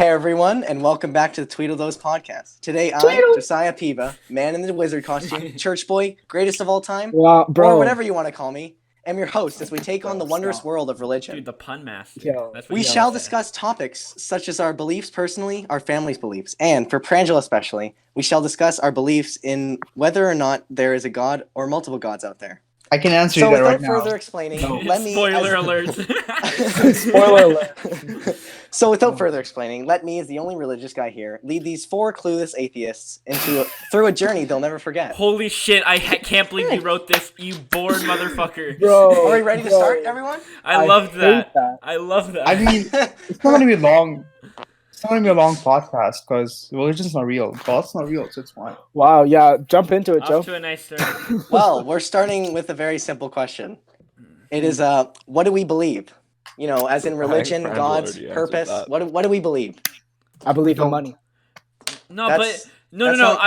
Hey everyone, and welcome back to the Tweedle podcast. Today Josiah Piva, man in the wizard costume, church boy, greatest of all time, Wow, bro. or whatever you want to call me, am your host as we take on the wondrous world of religion. Dude, the pun master. Yo. That's what We you shall say. discuss topics such as our beliefs personally, our family's beliefs, and for Prangela especially, we shall discuss our beliefs in whether or not there is a god or multiple gods out there. I can answer So you that without right now. further explaining, let me... Spoiler alert. Spoiler alert. So without further explaining, let me, as the only religious guy here, lead these four clueless atheists through a journey they'll never forget. Holy shit, I can't believe you wrote this, you bored motherfucker. Bro. Are we ready to start, everyone? I loved that. hate that. I love that. I mean, it's not gonna be long. It's not gonna be a long podcast because religion's not real. God's not real, so it's fine. Wow, yeah, jump into it, Joe. Off to a nice start. Well, we're starting with a very simple question. It is, what do we believe? You know, as in religion, Brandon God's already answered purpose. that. What do we believe? I believe in money. No, That's- but no. that's not-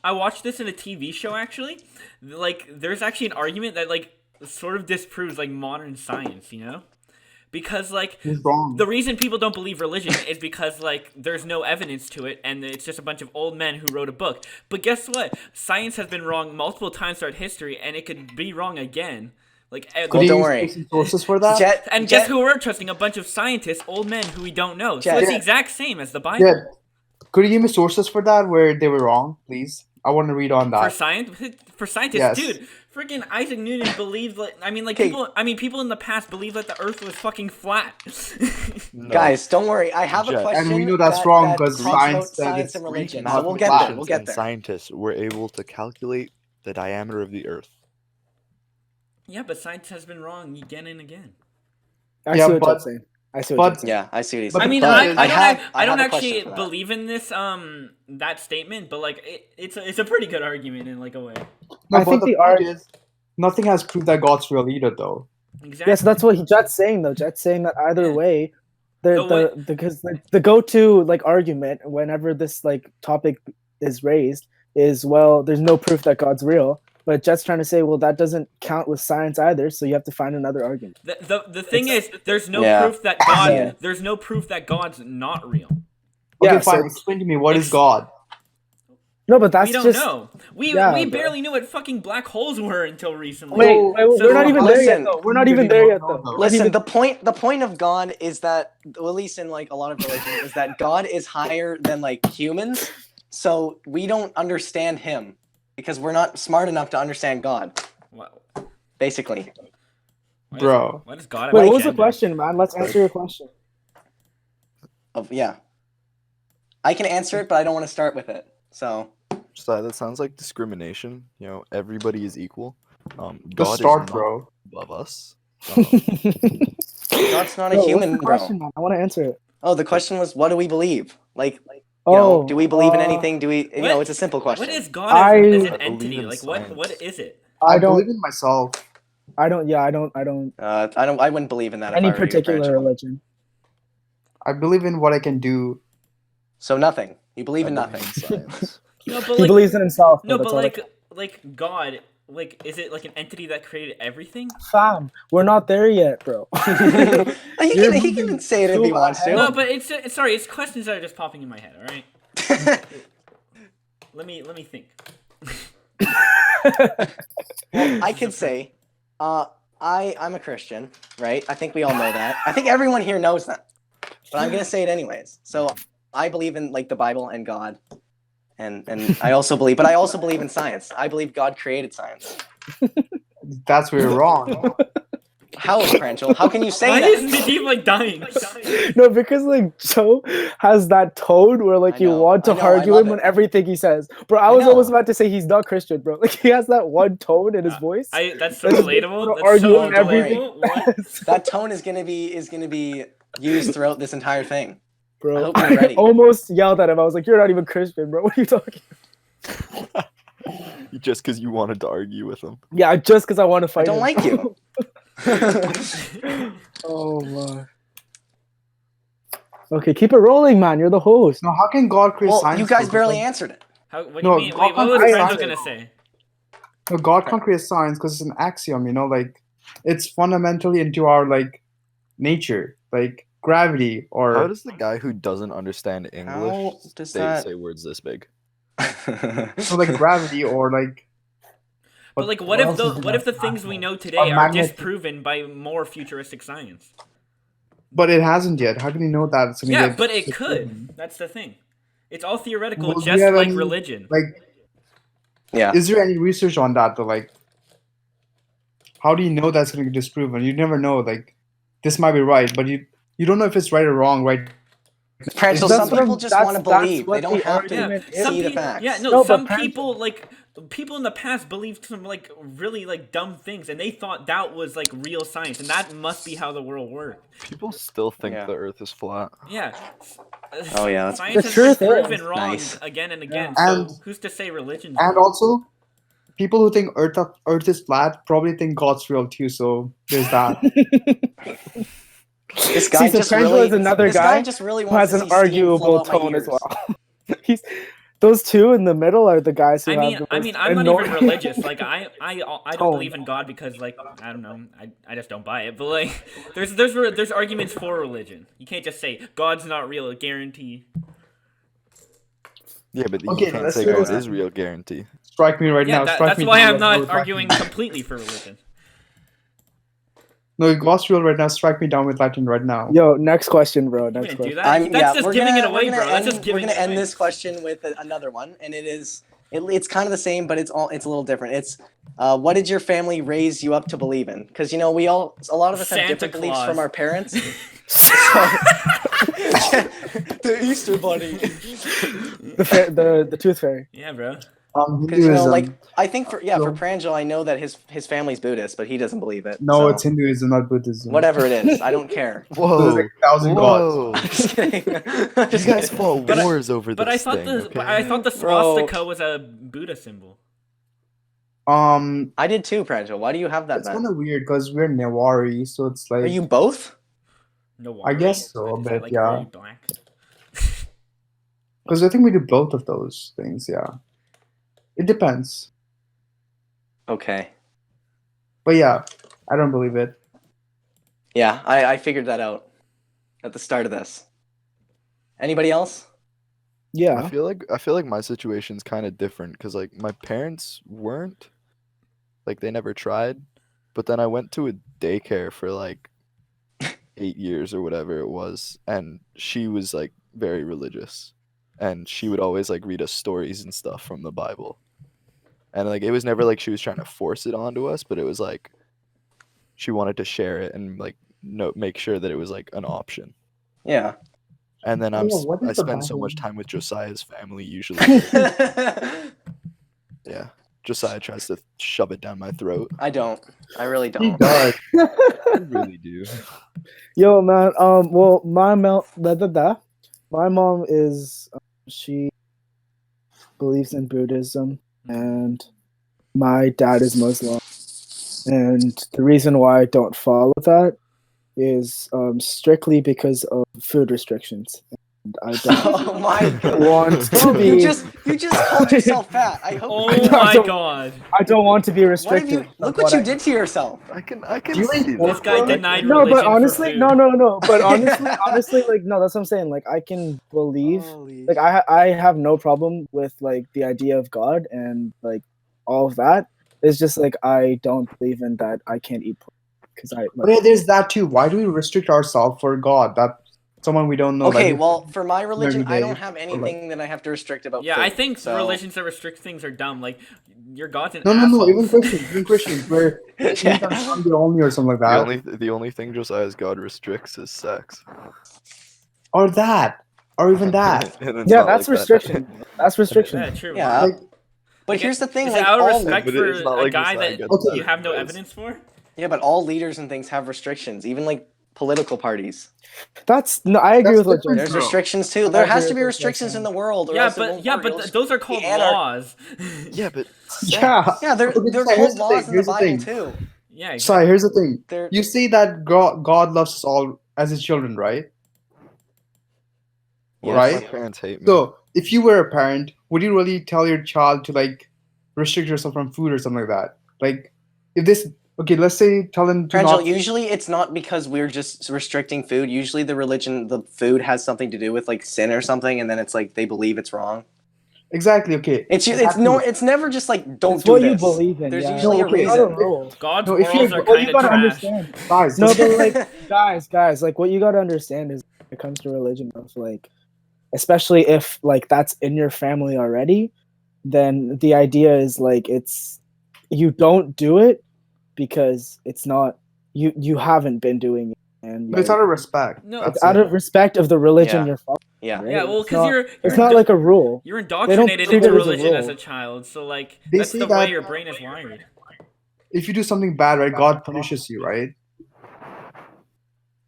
I watched this in a TV show actually. Like, there's actually an argument that like sort of disproves like modern science, you know? Because like He's wrong. the reason people don't believe religion is because like there's no evidence to it and it's just a bunch of old men who wrote a book. But guess what? Science has been wrong multiple times throughout history and it could be wrong again. Like Well, Could you don't use worry. recent sources for that? and guess who we're trusting? A bunch of scientists, old men who we don't know. So Jet. it's the exact same as the Bible. Yeah. Could you give me sources for that where they were wrong, please? I want to read on For that. scientists, Yes. dude, freaking Isaac Newton believed like Okay. people in the past believed that the Earth was fucking flat. No. Guys, don't worry. I have a Jet. question. And we know that's that- wrong that because talks about science said science it's and religion. not So we'll get flat. there. We'll get And there. scientists were able to calculate the diameter of the Earth. Yeah, but science has been wrong again and again. I Yeah, see what but- Joe's saying. I see what Joe's saying. Yeah, I see what he's But saying. I mean, the I, point I, is- don't, have- I I don't have a question actually for that. believe in this that statement, but like it's a pretty good argument in like a way. No, I but think the the point art- is, nothing has proved that God's real either, though. Exactly. Yes, that's what Jet's saying though. Jet's saying that either Yeah. way, because the go-to like argument whenever this like topic is raised is, well, there's no proof that God's real. But Jet's trying to say, well, that doesn't count with science either, so you have to find another argument. The thing is, there's no Yeah. proof that God. Yeah. There's no proof that God's not real. Okay, Yeah, so fine. it's- Explain to me what is it's- God. No, but that's we don't just know. We Yeah, we bro. barely knew what fucking black holes were until recently. Wait, So- we're not even there yet listen, though. We're not even there yet though. We're not Listen, even- the point of God is that, well, at least in like a lot of religions, is that God is higher than like humans, so we don't understand him because we're not smart enough to understand God. Wow. Basically, Bro. What is God? Wait, have what was the agenda? question, man? Let's answer your question. yeah, I can answer it, but I don't want to start with it. So So that sounds like discrimination. You know, everybody is equal. Just God start, is not bro. above us. God's not a Bro, what's human, the bro. question, man? I want to answer it. Oh, the question was, what do we believe? Like, you know, do we believe in anything? Do we? You know, what- it's a simple question. What is God I- as an I believe entity? in Like science. what is it? I don't. believe in myself. I don't. Yeah, I don't. I wouldn't believe in that. If Any I were you, particular Angela. religion. I believe in what I can do. So nothing. You believe in I nothing. believe in science. No, but He like believes in himself. no, that's but all like God, like is it like an entity that created everything? fam, we're not there yet, bro. he can say it if he wants to. No, but it's sorry, it's questions that are just popping in my head. All right, let me think. I could say, I'm a Christian, right? I think we all know that. I think everyone here knows that. But I'm gonna say it anyways. So I believe in like the Bible and God, and I also believe in science. I believe God created science. That's where you're wrong. How, Pranchel? How can you say Why that? is Nadeem like dying? No, because like Joe has that tone where like I you know, want to I know, I argue love him on it. everything he says. Bro, I was know. almost about to say he's not Christian, bro. Like he has that one tone in his voice. That's so That's relatable. what That's argue so on everything. relatable. What? That tone is gonna be used throughout this entire thing. I Bro, hope you're ready. almost yelled at him. I was like, "You're not even Christian, bro. What are you talking?" Just because you wanted to argue with him. Yeah, just because I want to I fight. don't him. like you. Oh my. Okay, keep it rolling, man. You're the host. No, how can God create Well, science? you guys though? barely Like, answered it. What do No, you mean? God Wait, what was can't Pranzo create gonna say? no, God can't create science because it's an axiom. You know, like it's fundamentally into our like nature. Like gravity How or does the guy who doesn't understand English How does that? say words this big? so like gravity or like. But like, what else is what if the there? things we know today are magnet- disproven by more futuristic science? But it hasn't yet. How can you know that? It's gonna Yeah, get but it disproven? could. That's the thing. It's all theoretical, Well, do just you have like any, religion. Like, Yeah. is there any research on that though? Like, how do you know that's gonna get disproven? You never know. Like, this might be right, but you don't know if it's right or wrong, right? Pranchel, That's some what people I'm- just want to that's believe. They what don't the have to argument is. see the people, facts. yeah, no, No, but some Pranchel- people like people in the past believed some like really like dumb things, and they thought that was like real science, and that must be how the world worked. People still think Yeah. the Earth is flat. Yeah. Oh, yeah, that's- Science The has truth been proven is- wrong Nice. again and again. And- So who's to say religion's And wrong? also, people who think Earth is flat probably think God's real too. So there's that. This guy so just Pranchel really. is another This guy just really who wants has to an see steam flow arguable out my tone as ears. well. He's those two in the middle are the guys who I have mean, the I'm most not annoying- even religious. Like, I don't Tone. believe in God because, like, I don't know, I just don't buy it. But like, there's arguments for religion. You can't just say God's not real, guarantee. Yeah, but Okay, you can't let's say do God this. is real guarantee. Strike me right Yeah, now. Strike that's me why down. I'm not Let's arguing Lightning. completely for religion. No, if God's real right now. Strike me down with lightning right now. Yo, next question, bro. You Next gonna do question. that? That's just we're giving gonna, it away, we're gonna bro. That's end, just giving we're gonna it end away. this question with another one, and it's kind of the same, but it's a little different. It's what did your family raise you up to believe in? Because a lot of us have Santa different beliefs Claus. from our parents. The Easter Bunny. The tooth fairy. Yeah, bro. Because Hinduism. like I think for So- Pranjal, I know that his family's Buddhist, but he doesn't believe it. no, so it's Hinduism, not Buddhism. whatever it is. I don't care. There's Whoa! like 1,000 gods. Whoa! I'm just kidding. You guys fought But wars over But I this thought thing. the okay? swastika was a Buddha symbol. I did too, Pranjal. Why do you have that It's then? kind of weird because we're Newari, so it's like Are you both? No, I guess so, a is that, bit, like, yeah. really black? because I think we do both of those things. Yeah, it depends, Okay. but yeah, I don't believe it. Yeah, I figured that out at the start of this. Anybody else? Yeah. I feel like my situation's kind of different because like my parents weren't, like they never tried, but then I went to a daycare for like 8 years or whatever it was, and she was like very religious, and she would always like read us stories and stuff from the Bible, and like it was never like she was trying to force it onto us, but it was like she wanted to share it and like make sure that it was like an option. Yeah. And then Oh, yeah, what is I the spend so Bible? much time with Josiah's family usually. I Yeah. Josiah tries to shove it down my throat. don't. I really He don't. does. I really do. Yo, man. Well, my mom is she believes in Buddhism, and my dad is Muslim. And the reason why I don't follow that is strictly because of food restrictions. And I don't Oh my god. want to Bro, be. you just called yourself fat. I hope. Oh I my don't- god! I don't want to be What have restricted. you? Look what you did to yourself. I can Do you see like this. This guy Bro, denied No, religion but honestly, for food. no. But honestly, like no, that's what I'm saying. Like I can believe. Holy Like I have no problem with like the idea of God and like all of that. It's just like I don't believe in that. I can't eat pork because I But yeah, there's that too. Why do we restrict ourselves for God? That someone we don't know. Okay, like, well, for my religion, I day, don't have or, anything that I have to restrict about. Yeah, food, I think so. religions that restrict things are dumb. Like, your God's an no, asshole. even Christians, where I'm the only or something like that, The only thing Josiah's God restricts is sex. or that, or even that. And it's yeah, not that's like that. restriction. That's restriction. Yeah, true. Yeah, Like, but here's the thing: Is like it out of all respect But for it's not a like guy Josiah that gets Okay. you have no that. evidence for? yeah, but all leaders and things have restrictions, even like political parties. That's no. I agree That's with what different. James There's said. restrictions too. There has to be restrictions in the world, or Yeah, else it won't work. It'll those are called anar- laws. Yeah, but Yeah. Yeah, they're Okay, so called here's the laws thing, in the here's the Bible thing. too. Yeah, exactly. Sorry, here's the thing. They're You say that God loves us all as his children, right? Yes. Right? my parents hate me. So, if you were a parent, would you really tell your child to like restrict yourself from food or something like that? Like, if this Okay, let's say tell them to Prangel, not. usually it's not because we're just restricting food. Usually the food has something to do with like sin or something, and then it's like they believe it's wrong. Exactly. Okay. It's never just like don't It's do what this. you believe in. There's yeah. usually No, a okay, It's not a reason. rule. God's No, if morals you- are What kind you of gotta trash. understand. Guys, No, listen. but like, guys, like what you gotta understand is when it comes to religion, of like, especially if like that's in your family already, then the idea is like it's you don't do it because it's not you haven't been doing it, and No, it's like out of respect. No. it's That's out it. of respect of the religion Yeah. you're following. Yeah. Right? Yeah, well, It's because not- you're it's not like a rule. you're indoctrinated treat into it as a religion as rule. a child, so like They that's say the way that- your brain is wired. If you do something bad, right, God punishes you, right?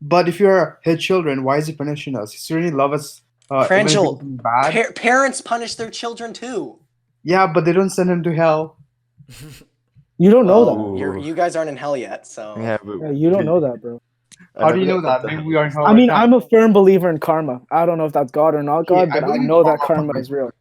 But if you're his children, why is he punishing us? He certainly love us. Even if we do Prangel, something bad. parents punish their children too. Yeah, but they don't send him to hell. You don't know Well, that. you guys aren't in hell yet, so Yeah, but Yeah, you don't know that, bro. I How do you never know thought that? Maybe we are in hell. I right mean, now. I'm a firm believer in karma. I don't know if that's God or not Okay, God, I but I believe in know that karma, karma but- is real.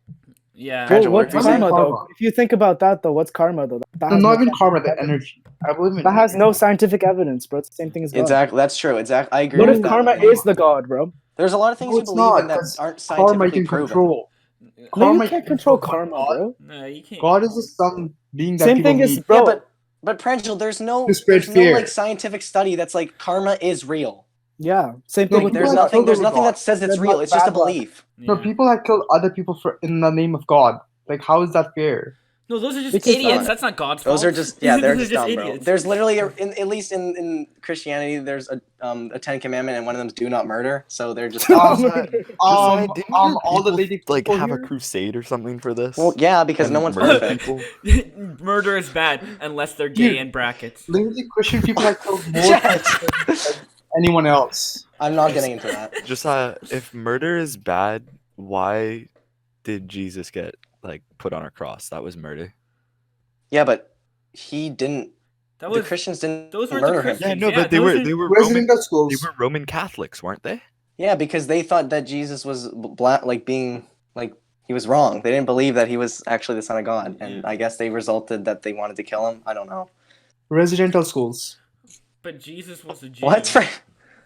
Yeah. Prangel, Well, what what's are you karma saying? though? Karma. If you think about that though, what's karma though? That No, has not no even karma, scientific the evidence. energy. I believe in That has no scientific evidence, bro. It's the same thing as God. exactly that's true. Exactly, I agree What with if that. karma Lenny. is the God, bro? There's a lot of things No, you it's believe not, in that 'cause aren't karma you scientifically can proven. control. No, you Karma can't you control control, karma, God- bro. No, you can't. God is the some being that Same people thing as need. bro. Yeah, but Prangel, there's no To spread fear. like scientific study that's like karma is real. Yeah, same No, thing with people There's like God. nothing. killed There's other nothing God. that says it's Good real. luck, It's just a bad luck. belief. Yeah. No, people that killed other people for in the name of God. Like, how is that fair? No, those are just Because- idiots. That's not God's fault. Those are just they're Those just dumb, bro. idiots. There's literally at least in Christianity, there's a Ten Commandment, and one of them is do not murder. So they're just Um, Didn't all the people, lady like people have a here? crusade or something for this? well, yeah, because no And one's murder perfect. people? Murder is bad unless they're gay Dude. in brackets. Literally, Christian people have killed more Jet. than anyone else. I'm not getting into that. Just if murder is bad, why did Jesus get like put on a cross? That was murder. Yeah, but he didn't. That The was Christians didn't those weren't the murder him. Christians. Yeah, no, Yeah, but they those were are- they were Roman Residential schools. they were Roman Catholics, weren't they? Yeah, because they thought that Jesus was black, like being like he was wrong. They didn't believe that he was actually the son of God, and Yeah. I guess they resulted that they wanted to kill him. I don't know. Residential schools. But Jesus was a Jew. What?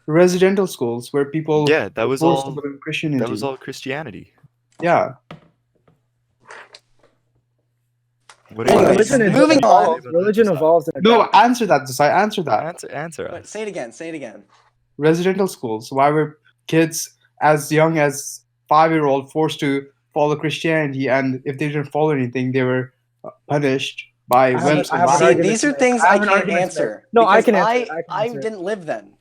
Residential schools where people Yeah, that were was forced all. to believe Christianity. That was all Christianity. Yeah. What do you Anyways, think? moving on. Religion evolves. In a No, galaxy. answer that. Desai, answer that. Answer Wait, us. say it again. Say it again. Residential schools. Why were kids as young as 5-year-old forced to follow Christianity, and if they didn't follow anything, they were punished by I have whips an- I and have an See, lash. argument these to are make. things I I have an can't argument to answer. make. No, I because can answer it. I can I answer it. didn't live then.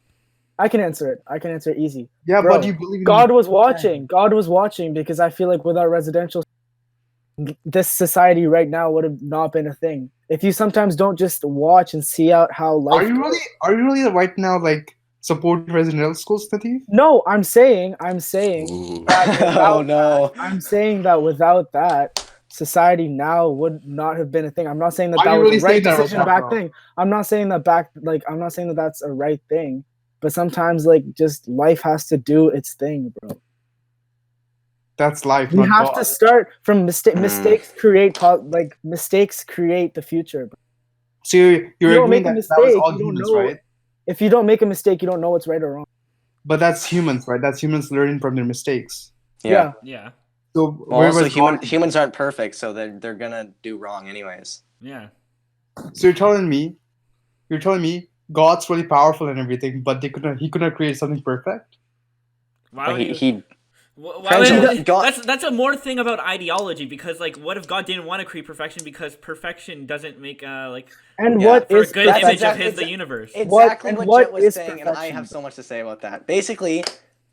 I can answer it. I can answer it easy. Yeah, Bro, but you believe in God was watching. God was watching because I feel like without residential, this society right now would have not been a thing. If you sometimes don't just watch and see out how life. Are you really right now like supporting residential schools, Natif? No, I'm saying Ooh. that without Oh no. I'm saying that without that, society now would not have been a thing. I'm not saying that Are that you was really the right saying that right decision now, back bro? thing. I'm not saying that that's a right thing. But sometimes like just life has to do its thing, bro. That's life, We not have God. to start from Mm. mistakes create the future. Bro. So You you're don't agreeing make a that that was mistake, all you don't humans, know- right? If you don't make a mistake, you don't know what's right or wrong. But that's humans, right? That's humans learning from their mistakes. Yeah. Yeah. So Well, where also, was God? humans aren't perfect, so they're gonna do wrong anyways. Yeah. So you're telling me God's really powerful and everything, but he couldn't create something perfect? Why But would you? he Why would, God- that's a more thing about ideology because like what if God didn't want to create perfection because perfection doesn't make And Yeah, what for a is good That's image exactly- of his the universe. exactly and what what Jet was is saying, and I perfection? have so much to say about that. Basically,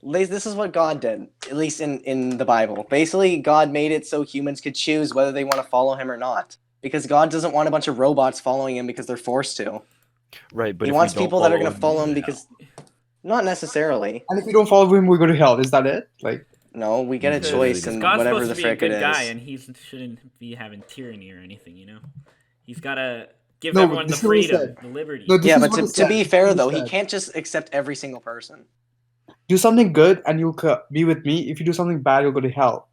this is what God did, at least in the Bible. Basically, God made it so humans could choose whether they want to follow him or not. Because God doesn't want a bunch of robots following him because they're forced to. Right, but He if we wants don't people that are follow going to him, follow we him go to because... Not necessarily. And if we don't follow him, we go to hell. Is that it? Like, No, we get a Because choice in God's whatever supposed the to be a frick it good guy, is. and he shouldn't be having tyranny or anything. You know, he's gotta give No, everyone the this is what he freedom, said. the liberty. No, this Yeah, is but what to he said. be This is fair, what though, he he said. can't just accept every single person. Do something good and you'll be with me. If you do something bad, you'll go to hell,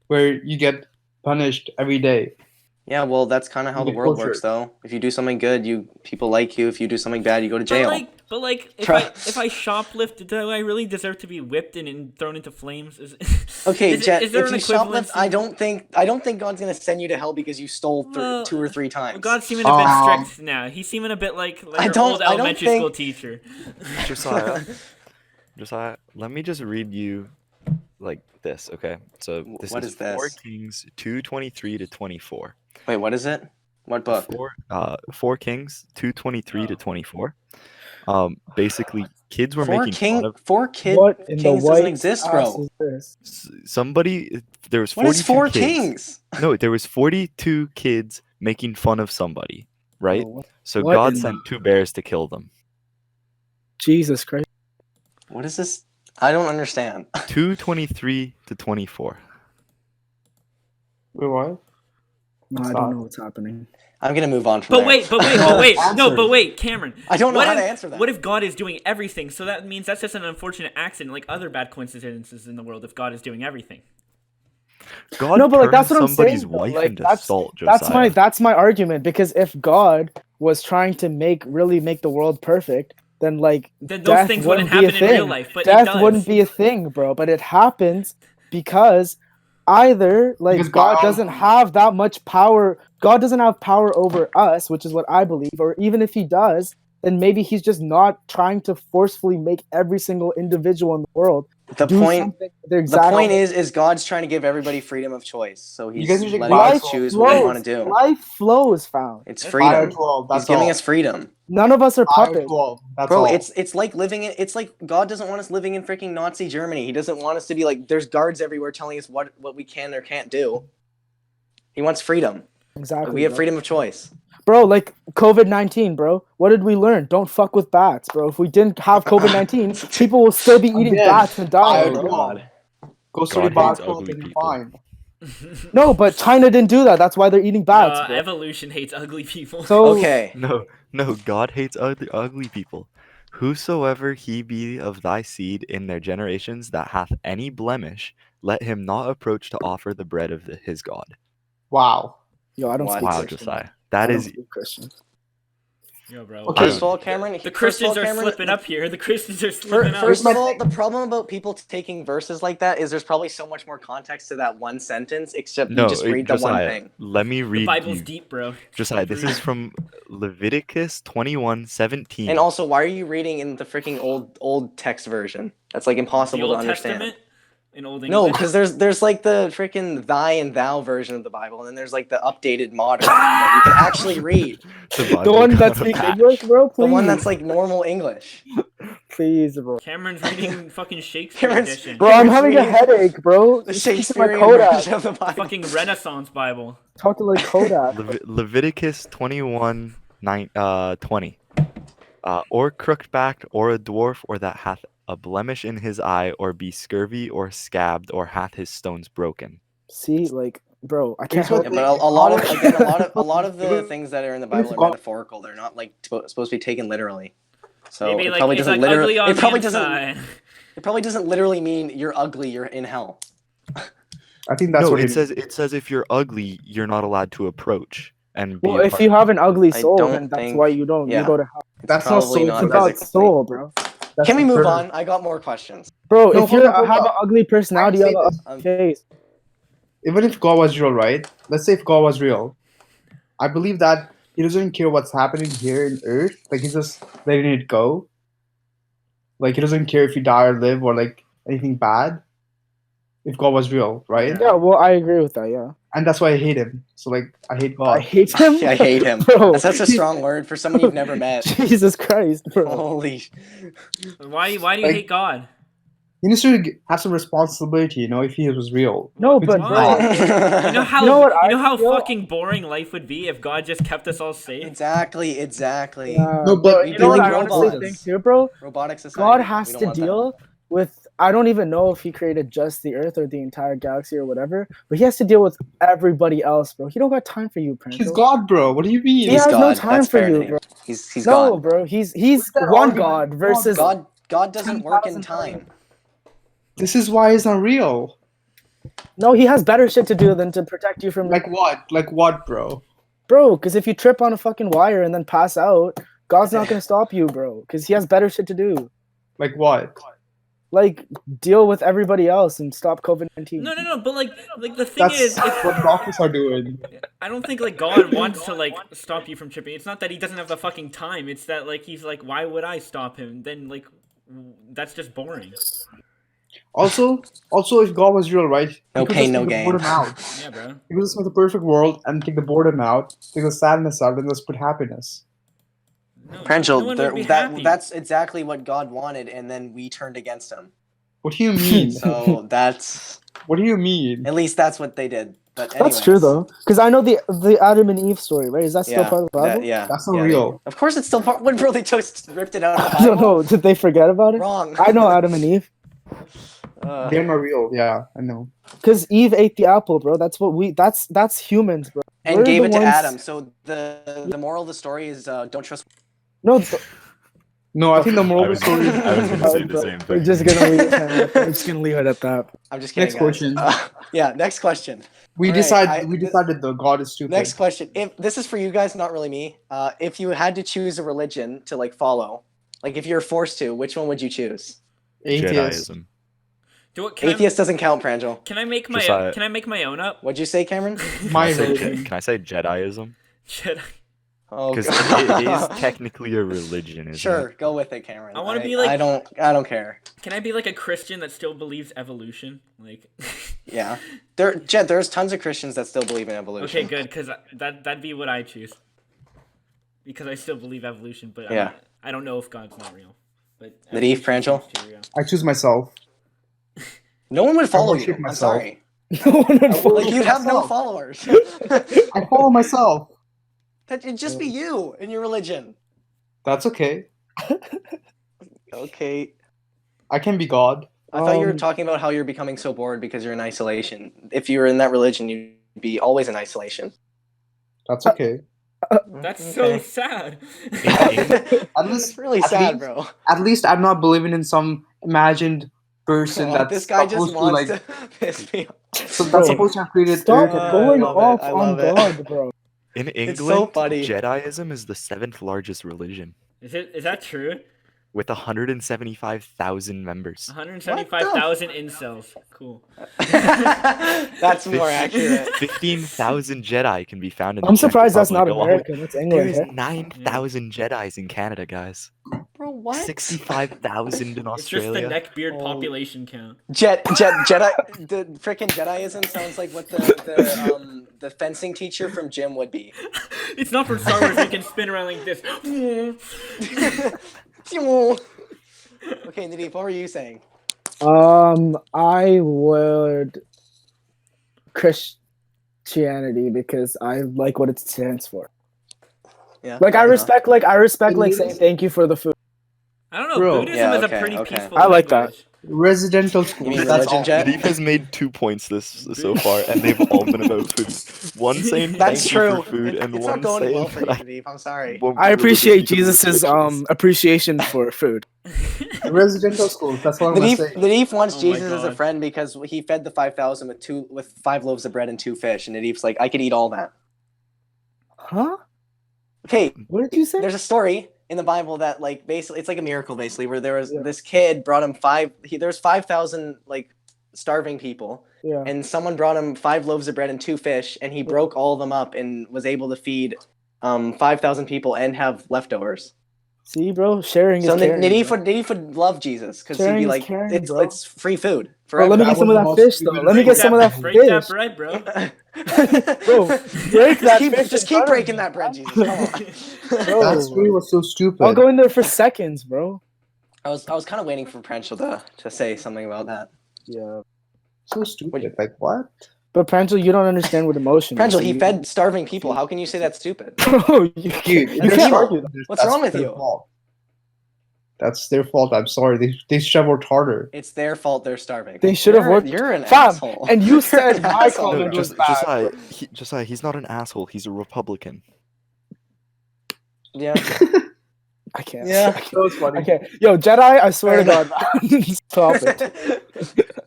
where you get punished every day. Yeah, well, that's kind of how the Get world closer. works, though. If you do something good, people like you. If you do something bad, you go to jail. But like, if Bro. I shoplift, do I really deserve to be whipped and thrown into flames? Okay, Jet, is there if an you shoplift, equivalency? I don't think God's gonna send you to hell because you stole Well, 2 or 3 times. God's seeming a bit strict now. He's seeming a bit like I your don't- old I don't elementary think- school teacher. Josiah, let me just read you like this, okay? So this What is is this? 4 Kings 2:23 to 24. Wait, what is it? What book? 4 Kings 2:23 to Oh. 24. Basically, kids were Four making fun of What in the kings doesn't white exist, ass bro. is this? somebody. There was What is 42 4 kids. kings? No, there was 42 kids making fun of somebody, right? Bro, So what God in sent 2 bears to kill them. Jesus Christ. What is this? I don't understand. 2:23 to 24. Wait, what? No, I don't know what's happening. I'm gonna move on from But there. wait, Answer. but wait, Cameron. I don't know what how if, to answer that. What if God is doing everything? So that means that's just an unfortunate accident, like other bad coincidences in the world. If God is doing everything, God No, but like turned that's what I'm somebody's saying. though. wife Like into that's salt, Josiah. that's my argument because if God was trying to really make the world perfect, then like then those death things wouldn't be a happen in real thing. life. But it Death does. wouldn't be a thing, bro. But it happens because either like Because God biology- doesn't have that much power. God doesn't have power over us, which is what I believe. Or even if he does, then maybe he's just not trying to forcefully make every single individual in the world The do point something their the exact point is God's trying to give everybody freedom of choice. So he's guys are taking letting life us choose what we want to do. Life flows, found. It's That's freedom. 5/12. That's He's giving all. us freedom. None of us are puppets. 5/12. That's Bro, all. it's like living in it's like God doesn't want us living in freaking Nazi Germany. He doesn't want us to be like there's guards everywhere telling us what we can or can't do. He wants freedom. Exactly. We have bro. freedom of choice. Bro, like COVID-19, bro. What did we learn? Don't fuck with bats, bro. If we didn't have COVID-19, people will still be eating Again, bats and dying, Oh bro. God. Go study God hates biology ugly and people. fine. No, but China didn't do that. That's why they're eating bats, bro. Evolution hates ugly people. So Okay. No, God hates ugly people. Whosoever he be of thy seed in their generations that hath any blemish, let him not approach to offer the bread of his God. Wow. yo, I don't Wow, speak Wow, Christian. Josiah. I That don't is speak Christian. Yo, bro. Okay. First of all, Cameron, The Christians are slipping up here. The Christians are slipping up. First of all, the problem about people taking verses like that is there's probably so much more context to that one sentence, except no, you just read the one Josiah. thing. Let me The read Bible's you. deep, bro. Josiah, this is from Leviticus 21:17. And also, why are you reading in the freaking old text version? That's like The impossible Old to understand. Testament in Old No, English. because there's like the freaking thy and thou version of the Bible, and then there's like the updated modern one that you can actually read. The one that speaks English, bro. The Please, one that's like normal English. please, bro. Cameron's reading fucking Shakespeare Cameron's- edition. Bro, I'm having a reading headache, bro. The Speak to my Shakespearean Kodak. version of the Bible. Fucking Renaissance Bible. Talk to like Kodak. Leviticus 21:20. Or crooked-backed, or a dwarf, or that hath a blemish in his eye, or be scurvy, or scabbed, or hath his stones broken. See, like, bro, I can't Here's what help Yeah, it. but a lot of again, a lot of the things that are in the Bible are God- metaphorical. They're not like supposed to be taken literally. So Maybe it like probably it's doesn't like literally. ugly on It probably the doesn't. inside. It probably doesn't literally mean you're ugly. You're in hell. I think that's No, what it says if you're ugly, you're not allowed to approach and be. Well, a if part you of have an ugly I soul, don't then that's think- why you don't. yeah. You go to hell. That's not Probably so. not It's Not about physically. soul, bro. That's Can we move further. on? I got more questions. Bro, No, if you hold on, have hold an ugly personality, you have an Say this. ugly face. Even if God was real, right? Let's say if God was real, I believe that he doesn't care what's happening here in Earth. Like he's just letting it go. Like he doesn't care if you die or live or like anything bad. If God was real, right? Yeah, well, I agree with that. Yeah, And that's why I hate him. So like I hate I God. hate him. Yeah, I hate him. bro. That's such a strong word for someone you've never met. Jesus Christ, bro. Holy. Why do you Like- hate God? He needs to have some responsibility, you know, if he was real. No, but Why? bro, You know how You know what I how feel? fucking boring life would be if God just kept us all safe. exactly. No, but we you know what like I honestly robots. think too, bro? Robotic society. God we has don't to want that. deal with. I don't even know if he created just the Earth or the entire galaxy or whatever, but he has to deal with everybody else, bro. He don't got time for you, Pranto. He's God, bro. What do you mean? He has no God. time That's for fair, you, Nate. bro. He's No, God. bro. He's that one argument? God versus God doesn't work in 10,000 time. This is why he's not real. No, he has better shit to do than to protect you from Like what? Like what, bro? bro. Because if you trip on a fucking wire and then pass out, God's not gonna stop you, bro. Because he has better shit to do. Like what? Like deal with everybody else and stop COVID-19. No. But like the thing That's is, what doctors are doing. I don't think like God wants to like stop you from tripping. It's not that he doesn't have the fucking time. It's that like he's like, why would I stop him? Then like, that's just boring. Also, if God was real, right? No he could pain, just no take the gain. boredom out. Yeah, bro. He could just make the perfect world and take the boredom out, take the sadness out, and just put happiness. No, no Pranchel, one would be that happy. that's exactly what God wanted, and then we turned against him. What do you mean? So that's What do you mean? at least that's what they did. But anyways, That's true though, because I know the Adam and Eve story, right? Is that still Yeah, part of the Bible? yeah. That's not yeah, real. Of course, it's still part. What, bro? They just ripped it out of the I don't Bible. know. Did they forget about it? Wrong. I know Adam and Eve, They're not real. Yeah, I know. because Eve ate the apple, bro. That's what we. That's humans, bro. And We're gave the it to ones- Adam. So the moral of the story is don't trust. No, No, I think the moral I of was, the story. I was gonna say the same we're thing. just gonna leave. We're just gonna leave it at that. I'm just kidding. Next guys. question. Yeah, next question. We Alright, decided the God is stupid. Next question. If this is for you guys, not really me. If you had to choose a religion to like follow, like if you're forced to, which one would you choose? Atheist. Jediism. Atheist doesn't count, Pranjal. Can I make my Josiah. Can I make my own up? What'd you say, Cameron? My Can I say religion. Can I say Jediism? Jedi. Oh, Because God. it is technically a religion, isn't Sure, it? go with it, Cameron. I wanna be like- I don't care. Can I be like a Christian that still believes evolution? Like. Yeah. There's tons of Christians that still believe in evolution. Okay, good, because that'd be what I choose. Because I still believe evolution, but Yeah. I don't know if God's not real. But Nadif, evolution Pranjal? seems too real. I choose myself. No one would follow worship you. I'm myself. sorry. No one would follow Like you'd have no myself. followers. I follow myself. It'd just be you and your religion. That's okay. Okay. I can be God. I thought you were Um, talking about how you're becoming so bored because you're in isolation. If you were in that religion, you'd be always in isolation. That's okay. That's so Okay. sad. At It's least, really at sad, least- bro. at least I'm not believing in some imagined person Oh, that's this guy just supposed to wants like. to piss me off. So Bro, that's supposed to have created Stop Earth. I going love it, off I on love it. God, bro. In England, so funny. Jediism is the 7th largest religion Is that true? with 175,000 members. 175,000 incels. Cool. That's more accurate. 15,000 Jedi can be found in the I'm Czech surprised that's not Republic alone. American. That's England. There's eh? 9,000 Jedis in Canada, guys. Bro, what? 65,000 in It's just the Australia. neckbeard Oh. population count. Jedi. The freaking Jediism sounds like what the fencing teacher from gym would be. It's not from Star Wars. You can spin around like this. Okay, Nadif, what were you saying? I would Christianity because I like what it stands for. Yeah. Like I fair respect, It saying is- thank you for the food. I don't know. Bro. Buddhism Yeah, is okay, a pretty okay. peaceful. I like that. language. Residential school. You mean That's religion, all. Jet? Nadif has made 2 points so far, and they've all been about food. One saying That's thank true. you for food, and It's one not going saying well for you, that I Nadif. I'm sorry. won't I be appreciate religious because of Jesus's restrictions. appreciation for food. Residential schools. That's what I'm gonna say. Nadif wants Oh my Jesus as a God. friend because he fed the 5,000 with 5 loaves of bread and 2 fish, and Nadif's like, I could eat all that. Huh? Okay, What did you say? there's a story in the Bible that like basically it's like a miracle basically where there was Yeah. this kid brought him there's 5,000 like starving people, Yeah. and someone brought him 5 loaves of bread and 2 fish, and he broke all of them up and was able to feed 5,000 people and have leftovers. See, bro, sharing So is caring. Nadif would love Jesus because he'd Sharing be is like, caring, it's bro. it's free food Bro, forever. let me get That some of was that the fish, most though. Let me get some of that break that fish. bread, bro. Bro, break that keep, fish just in keep front of breaking me. that bread, Jesus. Come on. Bro, That story was so stupid. I'll go in there for seconds, bro. I was kind of waiting for Pranchel to say something about that. Yeah. So stupid. Like what? But Pranchel, you don't understand what emotion is. Pranchel, so he you- fed starving people. How can you say that's stupid? Bro, you Dude, you That's can't evil. argue that. What's wrong with their you? fault. That's their fault. I'm sorry. They should have worked harder. It's their fault they're starving. They should have worked- You're an Fam, asshole. and you said You're an my asshole, comment bro. was bad. Josiah, he's not an asshole. He's a Republican. Yeah. I can't. Yeah. That was funny. Okay, yo, Jedi. I swear to God, stop it.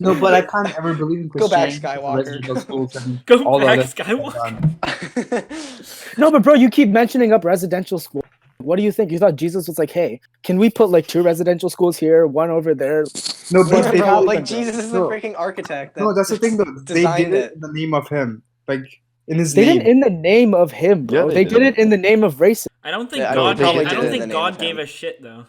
No, but I can't ever believe in Go back, Christianity, Skywalker. residential schools, and Go all the back, other Skywalker. No, but bro, you keep mentioning up residential school. What do you think? You thought Jesus was like, hey, can we put like 2 residential schools here, 1 over there? No, What but do you they think Bro, happened, like bro? Jesus is No. the freaking architect. No, that's the thing though. They designed did it it. in the name of him, like in his They name. didn't in the name of him, bro. Yeah, they they did did. it in the name of racism. I don't think Yeah, I God. they probably I did don't it in think the name God of gave him. a shit though.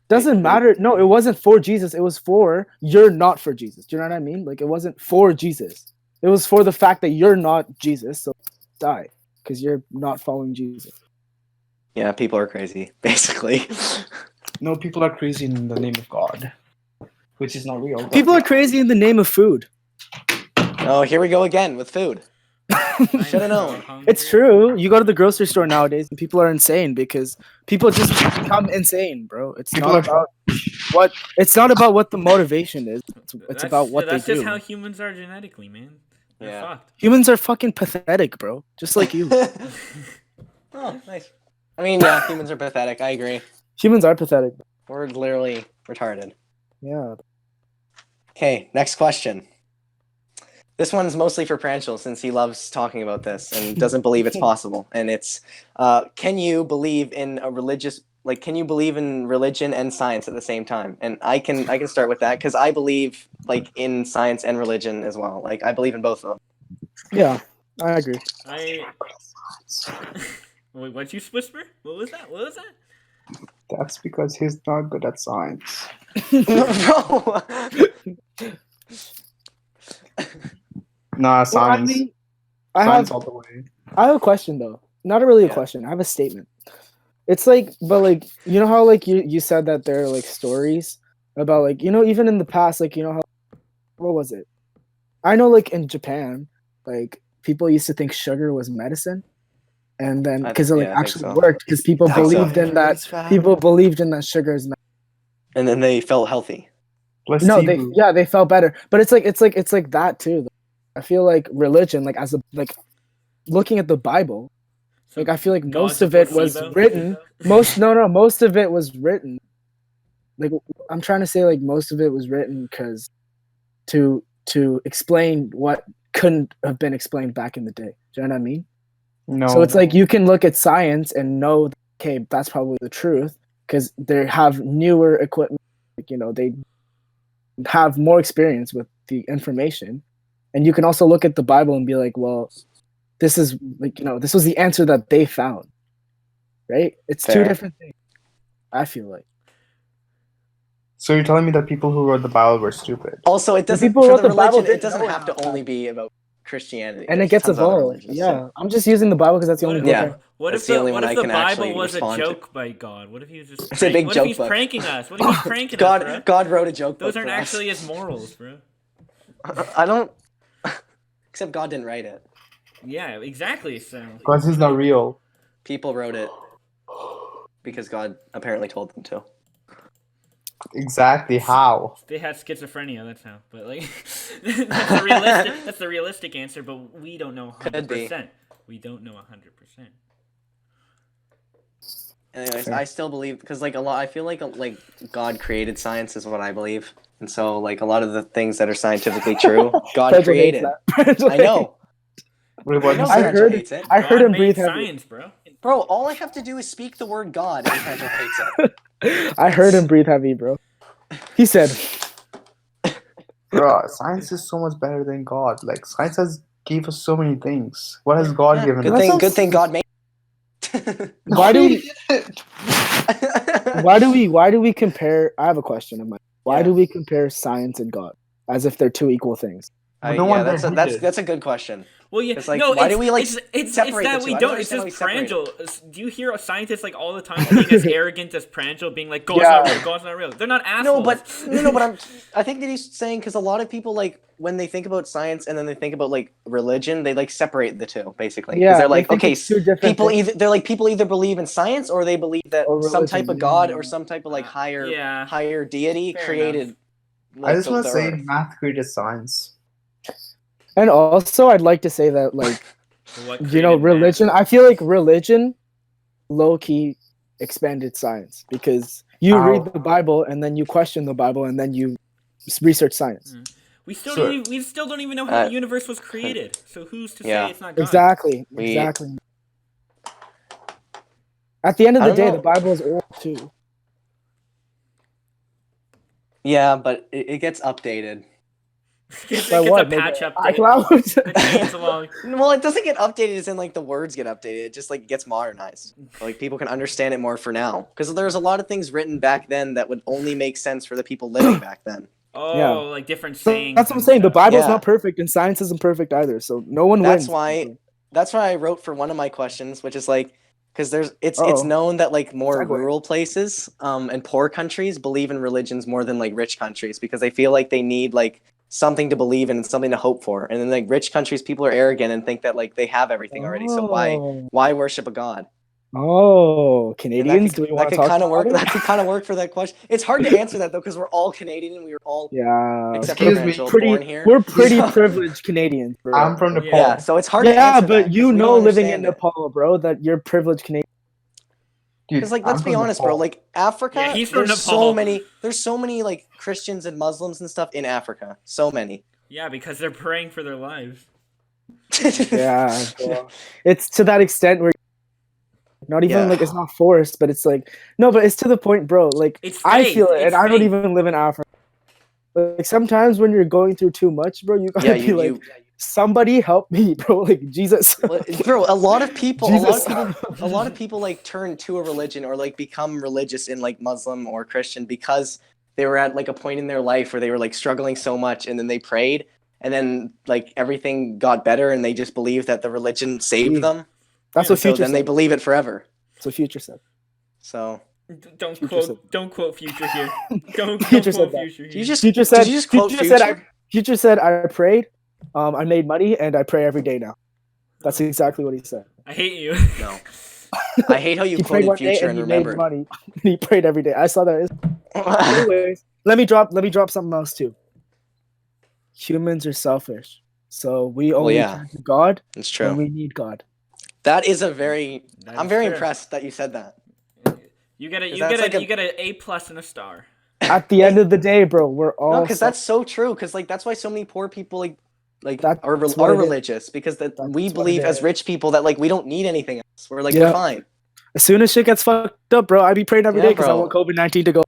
Doesn't matter. No, it wasn't for Jesus. It was for you're not for Jesus. Do you know what I mean? Like it wasn't for Jesus. It was for the fact that you're not Jesus, so die because you're not following Jesus. Yeah, people are crazy, basically. No, people are crazy in the name of God, which is not real. People are crazy in the name of food. Oh, here we go again with food. I'm Shoulda so known. hungry. It's true. You go to the grocery store nowadays and people are insane because people just become insane, bro. It's People not are- about it's not about what the motivation is. It's That's, about what that's they just do. how humans are genetically, man. They're Yeah. fucked. Humans are fucking pathetic, bro. Just like you. Oh, nice. I mean, yeah, humans are pathetic. I agree. Humans are pathetic. We're literally retarded. Yeah. Okay, next question. This one's mostly for Pranchel since he loves talking about this and doesn't believe it's possible. And it's, can you believe in a religious, like, can you believe in religion and science at the same time? And I can start with that because I believe like in science and religion as well. Like I believe in both of them. Yeah. I agree. Wait, what'd you whisper? What was that? What was that? That's because he's not good at science. Bro. Nah, Well, science. I mean, I Science have all the way. I have a question though. Not really a Yeah. question. I have a statement. It's like, but like, you know how like you said that there are like stories about like, you know, even in the past, like, you know how, what was it? I know like in Japan, like people used to think sugar was medicine, and then because it like yeah, I think actually so. worked because people I think so. believed in that. People believed in that sugar is And then they felt healthy. no, they Placebo. they felt better, but it's like that too. I feel like religion, like as a like looking at the Bible, So like I feel like God's most a of it was placebo? written. Most of it was written. Like I'm trying to say, like most of it was written because to explain what couldn't have been explained back in the day. Do you know what I mean? No. So it's like you can look at science and know, okay, that's probably the truth because they have newer equipment. Like, you know, they have more experience with the information, and you can also look at the Bible and be like, well, this is like, you know, this was the answer that they found, right? It's two Fair. different things. I feel like. So you're telling me that people who wrote the Bible were stupid? Also, it doesn't people for who the wrote the Bible religion. It didn't doesn't know have to about only that. be about Christianity. And There's it gets tons of other evolved. religions, Yeah, too. I'm just using the Bible because that's the only book. Yeah. What That's if the the, only what one if I the can actually Bible was a respond to. joke by God? What if he was just It's a big what joke if he's book. pranking us? What if he's pranking us, bro? God wrote a joke Those book aren't for us. actually his morals, bro. I don't. Except God didn't write it. Yeah, exactly. So Because he's not real. People wrote it because God apparently told them to. Exactly how? they had schizophrenia. That's how. But like, that's the realistic answer. But we don't know Could be. 100%. We don't know 100%. Anyways, I still believe because like a lot. I feel like God created science is what I believe, and so like a lot of the things that are scientifically true, God Pranchel created. hates that. I know. Wait, I what know you I said? Pranchel heard- hates it. I heard God him made breathe heavy. science, bro. Bro, all I have to do is speak the word God, and Pranchel hates it. I heard him breathe heavy, bro. He said, Bro, science is so much better than God. Like science has gave us so many things. What has God Yeah, given good us? thing. sounds- Good thing God made. "Why do we? Why do we compare?" I have a question of mine. Why Yeah. do we compare science and God as if they're two equal things? But no one that's hated. that's a good question. Well, yeah. It's like, no, why it's, do we, like, it's separate that the we two? I don't. don't It's understand just why we separate Pranchel. Do you hear scientists like all the time being as arrogant as Pranchel, being like, "God's Yeah. not real. God's not real." They're not assholes. But I think that he's saying because a lot of people like when they think about science and then they think about like religion, they like separate the two basically. 'Cause Yeah, they're they like, think okay, it's two different people things. people either believe in science or they believe that Or some religion, type of yeah. god or some type of like yeah. higher deity Fair created. I just want the to say earth. math created science. And also, I'd like to say that, like, What you know, created man? religion. I feel like religion, low key, expanded science because you Ow. read the Bible and then you question the Bible and then you research science. We still Sure. we still don't even know how Uh, the universe was created. So who's to Yeah. say it's not God? Exactly. We- Exactly. At the end of I the don't day, know. the Bible is old too. Yeah, but it gets updated. It's By like what? a Maybe patch update. iCloud? It changes along. Well, it doesn't get updated as in like the words get updated. It just like gets modernized. Like people can understand it more for now. Because there's a lot of things written back then that would only make sense for the people living back then. Oh, Yeah. like different So sayings. that's what I'm and saying. The stuff. Bible's Yeah. not perfect and science isn't perfect either. So no one That's wins. why I wrote for one of my questions, which is like, because it's Uh-oh. known that like more Segue. rural places and poor countries believe in religions more than like rich countries because they feel like they need like something to believe in and something to hope for. And then like rich countries, people are arrogant and think that like they have everything already. So why worship a god? Oh, And Canadians, do we want to talk kind of work? about it? That could kind of work for that question. It's hard to answer that though because we're all Canadian and we were all Yeah, except for Excuse me. Rachel, born here. we're pretty So- privileged Canadians, bro. I'm from Nepal. Yeah, so it's hard to Yeah, answer but that 'cause you we know, don't living in understand it. Nepal, bro, that you're privileged Canadian. Dude, Because like I'm let's be from honest, bro. Nepal. Like Africa, Yeah, he's from there's Nepal. there's so many like Christians and Muslims and stuff in Africa. So many. Yeah, because they're praying for their lives. Yeah, bro. It's to that extent where not even Yeah. like it's not forced, but it's like no, but it's to the point, bro. Like It's I faith, feel it, it's and I don't faith. even live in Africa. Like sometimes when you're going through too much, bro, you gotta Yeah, be like, somebody help me, bro. Like Jesus. Bro, a lot of people like turn to a religion or like become religious in like Muslim or Christian because they were at like a point in their life where they were like struggling so much and then they prayed and then like everything got better and they just believed that the religion saved Yeah. them. That's So what Future then they said. believe it forever. That's what Future said. So Don't Future said- don't quote Future here. Don't Future quote said that. Future here. did you just Future said. did you just quote Future Future? said. Future said I prayed, I made money, and I pray every day now. That's exactly what he said. I hate you. No. I hate how you He prayed quoted one day Future and and he made remembered. money. He prayed every day. I saw that. Anyways, let me drop something else too. Humans are selfish, so we only yeah. turn to God It's when true. we need God. That is a very That I'm is very fair. impressed that you said that. You get Is that like a- you get an A+ and a star. At the end of the day, bro, we're all No, because that's so true. Because like that's why so many poor people like That's are what are it is. religious because that That's we what it believe as is. rich people that like we don't need anything else. We're like Yeah. we're fine. As soon as shit gets fucked up, bro, I be praying every Yeah, day because I bro. want COVID-19 to go.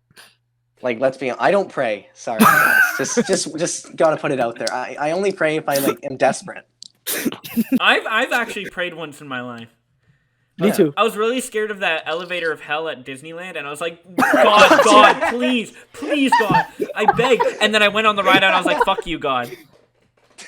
Like let's be. I don't pray. Sorry, guys. just gotta put it out there. I only pray if I like am desperate. I've actually prayed once in my life. Me Yeah. too. I was really scared of that elevator of hell at Disneyland, and I was like, God, please, God, I beg. And then I went on the ride, and I was like, fuck you, God.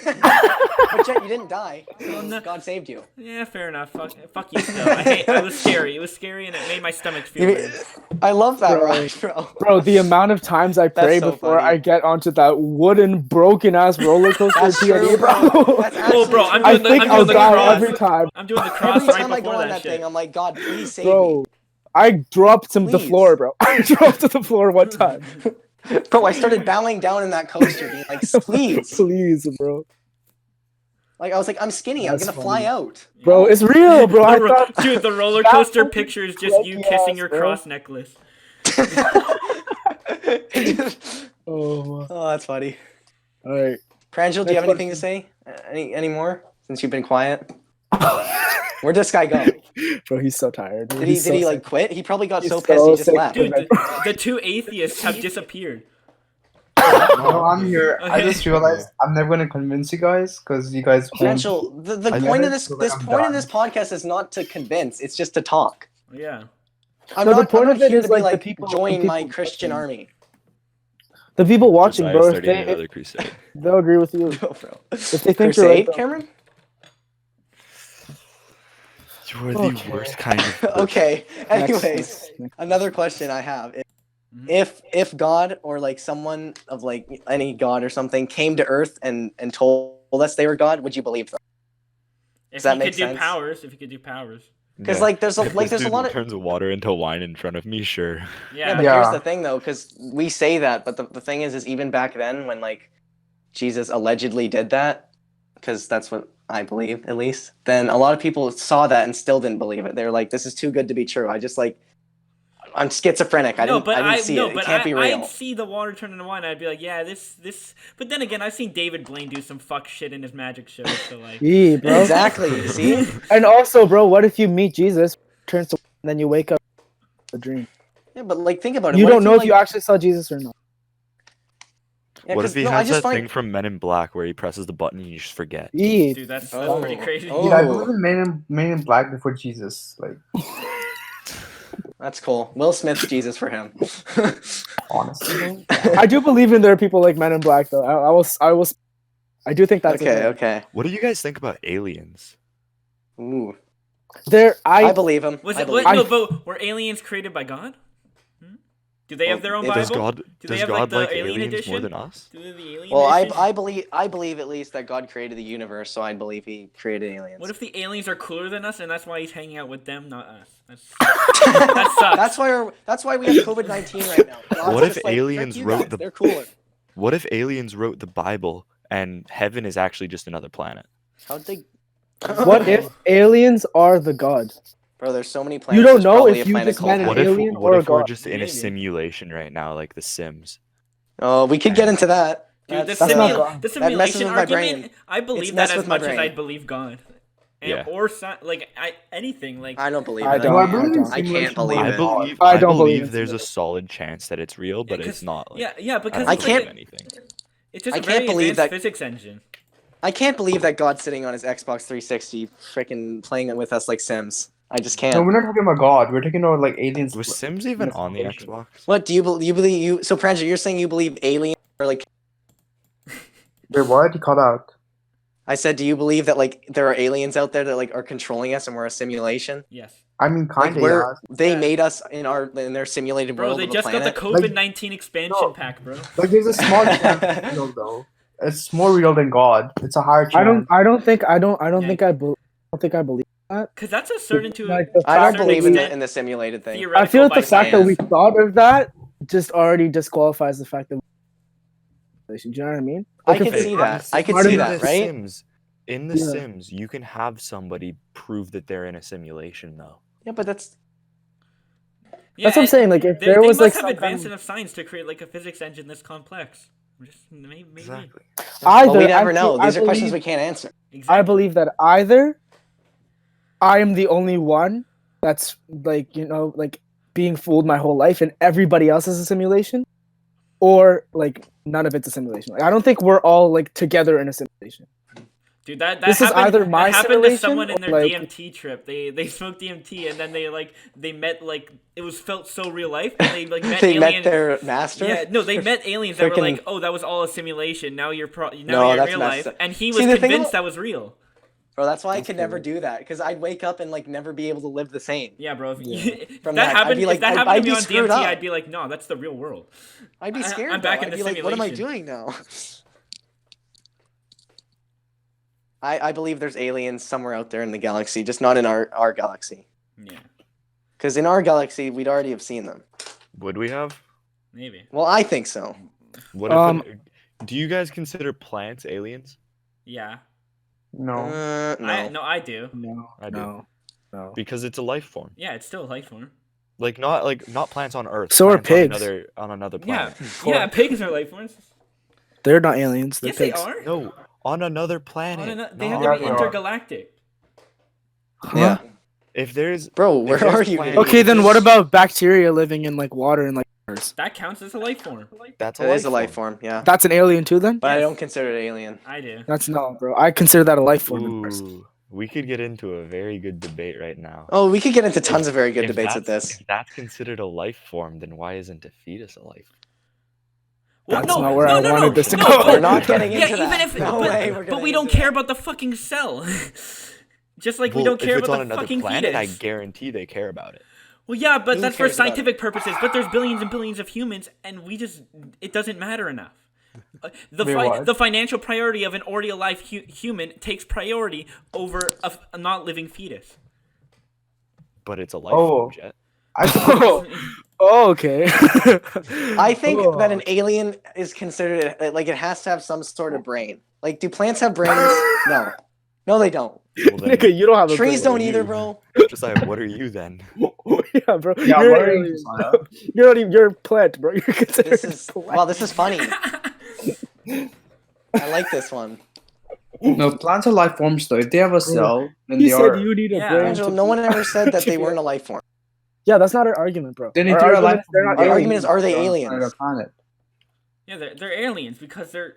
But yet you didn't die. So no. God saved you. Yeah, fair enough. Fuck you still. It was scary. It was scary, and it made my stomach feel weird. I love that, Bro. Raj, bro. Bro, the amount of times I pray so before funny. I get onto that wooden, broken ass roller coaster That's TRD, true, bro. bro. That's Oh, bro, actually I'm true. I doing the- think I'm I'll doing the die cross. every time. I'm doing the cross Every right time I go before on that that shit. thing, I'm like, God, please save me. Bro, I dropped to the Please. floor, bro. I dropped to the floor one time. Bro, I started bowing down in that coaster, being like, please. Please, bro. Like I was like, I'm skinny. That's I'm gonna fly funny. out. Bro, it's real, bro. I The thought, dude, the roller That coaster fucking picture is just you flaky kissing ass, your bro. cross necklace. oh, Oh, that's funny. all right. Pranjal, do you have Next anything to say? Any more? Since you've been quiet. Where'd this guy go? Bro, he's so tired. Did he like quit? He probably got He's so pissed so he just sick. left. Dude, the two atheists have disappeared. No, I'm here. I Okay. just realized I'm never gonna convince you guys because you guys won't. Pranjal, the I point never of this feel like I'm point of done. this podcast is not to convince. It's just to talk. Yeah. I'm No, the not, point I'm of not it here is, to be like, the like people- join the my people Christian watching. army. The people watching, Josiah bro, if starting they, another crusade. they'll agree with you. No, bro. If they think you're right, Crusade, though. Cameron? You are the Okay. worst kind of person. Okay. Next, Anyways, next. another question I have. Mhm. If God or like someone of like any god or something came to Earth and told us they were God, would you believe them? If that he make could sense? do powers, if he could do powers. Because Yeah. like there's a If like this there's a dude lot of turns water into wine in front of me, sure. yeah, Yeah. but Yeah. here's the thing though, because we say that, but the thing is even back then when like Jesus allegedly did that, because that's what I believe at least, then a lot of people saw that and still didn't believe it. They were like, this is too good to be true. I just like I'm schizophrenic. I didn't see it. It can't be real. I'd see the water turn into wine. I'd be like, yeah, this. But then again, I've seen David Blaine do some fuck shit in his magic show. So like, Yeah, bro. Exactly. See? And also, bro, what if you meet Jesus, turns to, and then you wake up a dream? Yeah, but like, think about it. You What don't know if like- you actually saw Jesus or not. Yeah, What 'cause- if he no, I has just that find- thing from Men in Black where he presses the button and you just forget? Yeah. dude, that's Oh. pretty crazy. Oh. Yeah, I believe in Men in Black before Jesus. Like, That's cool. Will Smith's Jesus for him. honestly. I do believe in there are people like Men in Black, though. I do think that's Okay, a thing. okay. What do you guys think about aliens? Ooh. There, I believe him. Was I it? believe What, him. no, but were aliens created by God? Do they have their own Well, Bible? Does God Do they does have, God like, like the alien aliens more edition? than us? Do they have the alien Well, edition? I believe at least that God created the universe, so I believe He created aliens. What if the aliens are cooler than us, and that's why he's hanging out with them, not us? That sucks. That's why we have COVID-19 right now. God's What if just like, aliens "Frick you wrote guys, the- They're cooler. What if aliens wrote the Bible and heaven is actually just another planet? How'd they? What if aliens are the god? Bro, there's so many planets. You don't there's know probably if a you planet just called met an What Hell. if alien what or if a we're god? just in Maybe. a simulation right now, like The Sims? Oh, we could get into that. Dude, That's, not uh, God. the messes simulation with my argument, brain. I believe messed that as with my much as brain. I believe God. And, Yeah. Or anything like. I don't believe I it. don't. No, I I believe in don't. I can't simulation believe more it. than God. I don't believe in there's a simulation. solid chance that it's real, but 'cause- it's not. Like, yeah, because I it's can't- like anything. it's just I a can't very believe advanced that- physics engine. I can't believe that God's sitting on his Xbox 360, freaking playing it with us like Sims. I just No, can't. we're not talking about God. We're talking about like aliens. Was Sims even Yes, on the simulation. Xbox? What do you believe? You so Pranjit, you're saying you believe aliens are like? Wait, what? You cut out. I said, do you believe that like there are aliens out there that like are controlling us and we're a simulation? Yes. I mean, Like kind of. they Yeah. made us in their simulated Bro, world they of a just got the planet. COVID-19 expansion No. pack, bro. Like, there's a small chance it's real though. It's more real than God. It's a higher chance. I don't think I Yeah. believe that. Because that's a certain to Like, the I don't fact that believe we- in the simulated thing. I feel like the by fact that we science. thought of that just already disqualifies the fact that. Do you know what I mean? I Like, can if- see that. I can Smarter see than that, The right? Sims, in The Yeah. Sims, you can have somebody prove that they're in a simulation, though. Yeah, but that's Yeah, That's what I'm and saying. Like, if they, there they was must like have some kind advanced of, enough science to create like a physics engine this complex. Just maybe. Exactly. either, well, we never I know. feel- I These are questions we believe- can't answer. Exactly. I believe that either I am the only one that's like like being fooled my whole life, and everybody else is a simulation, or like none of it's a simulation. Like, I don't think we're all like together in a simulation. Dude, that This is happened, either my that happened to simulation someone in or, their like- DMT trip. They smoked DMT and then they met like it was felt so real life. And they like met They alien. met their master. Yeah, no, they met aliens that were Freaking- like, "Oh, that was all a simulation. Now you're No, you're in that's real messed life." up. And he See, was the thing convinced about- that was real. Bro, that's why I That's could never crazy. do that because I'd wake up and like never be able to live the same. Yeah, bro. If, Yeah. if From that that, I'd happened, be like- if that I'd happened to be me on screwed DMT, up. I'd be like, "No, that's the real world." I'd be scared. I'm back though. in I'd the be like, what am I simulation. doing now? I believe there's aliens somewhere out there in the galaxy, just not in our galaxy. Yeah, Because in our galaxy, we'd already have seen them. Would we have? maybe. Well, I think so. What if? Um, Do you guys consider plants aliens? Yeah, No. No. I do. No, I do. no. Because it's a life form. Yeah, it's still a life form. Like not plants on Earth. So are plants pigs. on another Yeah, planet. yeah, pigs are life forms. They're not aliens. They're Yes, pigs. they are. No, on another planet. They not have on to be Yeah, Earth. they are. intergalactic. Yeah. If there's Bro, if where there's are you? planet- Okay, then what about bacteria living in like water and like Mars? That counts as a life form. That's It is a life form, yeah. That's an alien too, then? But I Yes. don't consider it alien. I do. That's no, bro. I consider that a life form. Ooh, we could get into a very good debate right now. Oh, we could get into tons of very good If debates with that's- this. If that's considered a life form, then why isn't a fetus a life? Well, That's not where I wanted this to no, go. but- We're not getting yeah, into even that. if, No but, way we're but gonna we get don't into care that. about the fucking cell. Just like we Well, don't care if it's about on the another fucking planet, fetus. I guarantee they care about it. Well, yeah, but Who that's for cares about scientific purposes. But there's billions and billions of humans, and it doesn't matter enough. Wait, what? The financial priority of an already alive human takes priority over a not living fetus. But it's a life Oh. form, Jet. Oh, oh, okay. I think Oh. that an alien is considered like it has to have some sort of brain. Like, do plants have brains? No, they don't. Well, then, Nigga, you don't have a Trees brain. don't either, bro. Josiah, what are you then? Yeah, bro. Yeah, you're what an are you, alien, Josiah? bro. You're not even. You're a plant, bro. You're considered This is a plant. wow. This is funny. I like this one. No, plants are life forms though. If they have a cell, then He they said are. you need a Yeah. brain. Angelo, to no be- one ever said that to they be weren't a life form. Yeah, that's not our argument, bro. Then Our if they're a argument life is they're form, not Our they're argument is, are they on aliens? our planet. Yeah, they're aliens because they're